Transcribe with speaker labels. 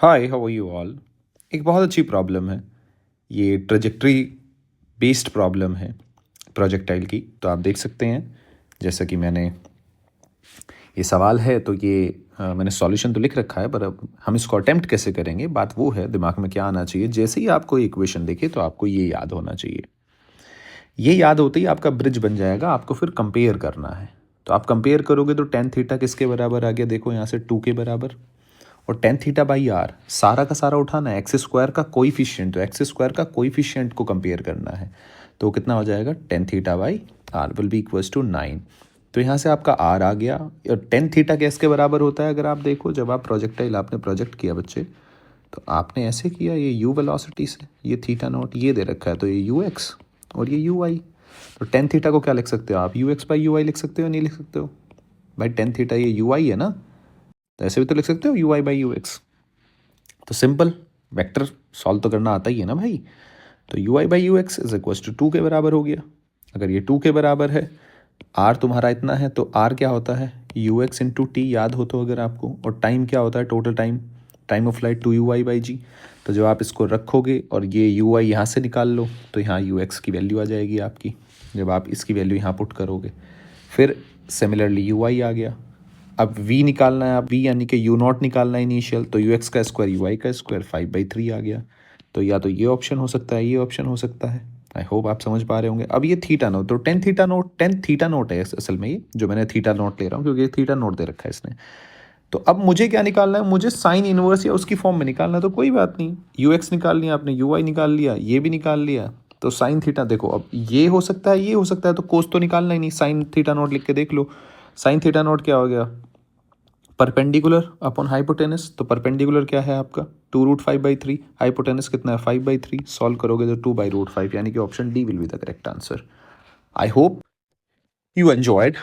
Speaker 1: Hi, how are you all? एक बहुत अच्छी प्रॉब्लम है। ये ट्रेजेक्टरी बेस्ड प्रॉब्लम है प्रोजेक्टाइल की। तो आप देख सकते हैं, जैसा कि ये सवाल है तो मैंने सॉल्यूशन तो लिख रखा है, पर अब हम इसको अटेम्प्ट कैसे करेंगे, बात वो है दिमाग में क्या आना चाहिए। जैसे ही आपको इक्वेशन देखे तो आपको ये याद होना चाहिए। ये याद होते ही आपका ब्रिज बन जाएगा। आपको फिर कंपेयर करना है। तो आप कंपेयर करोगे तो टेन थीटा किसके बराबर आ गया? देखो यहाँ से 2 के बराबर। और टेन थीटा बाई आर सारा का सारा उठाना है। एक्स स्क्वायर का कोइफिशिएंट, तो एक्स स्क्वायर का कोइफिशिएंट को कंपेयर करना है। तो कितना हो जाएगा? Tan theta by r will be equals to 9। तो यहाँ से आपका आर आ गया। और टेन थीटा किसके बराबर होता है? अगर आप देखो, जब आप प्रोजेक्टाइल आपने प्रोजेक्ट किया बच्चे, तो आपने ऐसे किया, ये यू वेलोसिटी से, ये थीटा नॉट ये दे रखा है, तो ये यू एक्स और ये यू आई। तो टेन थीटा को क्या लिख सकते हो आप? U x by u i लिख सकते हो, नहीं लिख सकते हो? भाई टेन थीटा ये यू आई है ना, तो ऐसे भी तो लिख सकते हो, u I by u x. तो सिंपल वेक्टर सॉल्व तो करना आता ही है ना भाई। तो u I by u x is equal to 2 के बराबर हो गया। अगर ये 2 के बराबर है, आर तुम्हारा इतना है, तो आर क्या होता है? यू एक्स इंटू टी, याद हो तो अगर आपको। और टाइम क्या होता है? Total time, time of flight 2 U I by G. तो जब आप इसको रखोगे और ये यू आई यहाँ से निकाल लो, तो यहाँ यू एक्स की वैल्यू आ जाएगी आपकी, जब आप इसकी वैल्यू यहाँ पुट करोगे। फिर सिमिलरली यू आई आ गया। अब v निकालना है, अब v यानी कि यू नॉट निकालना है इनिशियल, तो यू एक्स का स्क्वायर यू आई का स्क्वायर 5/3 आ गया। तो या तो ये ऑप्शन हो सकता है, ये ऑप्शन हो सकता है। आई होप आप समझ पा रहे होंगे। अब ये थीटा नोट, तो टेन थीटा नोट है असल में, ये जो मैंने थीटा नोट ले रहा हूँ क्योंकि ये थीटा नोट दे रखा है इसने। तो अब मुझे क्या निकालना है? मुझे साइन इनवर्स या उसकी फॉर्म में निकालना है। तो कोई बात नहीं, यू एक्स निकाल लिया आपने, यू आई निकाल लिया, ये भी निकाल लिया। तो साइन थीटा देखो, अब ये हो सकता है, ये हो सकता है, तो कोस तो निकालना ही नहीं। साइन थीटा नोट लिख के देख लो। साइन थीटा नोट क्या हो गया? Perpendicular upon hypotenuse. तो परपेंडिकुलर क्या है आपका? 2√5/3। हाइपोटेनस कितना है? 5/3। सॉल्व करोगे तो 2/√5, यानी कि option D will be the correct answer. I hope you enjoyed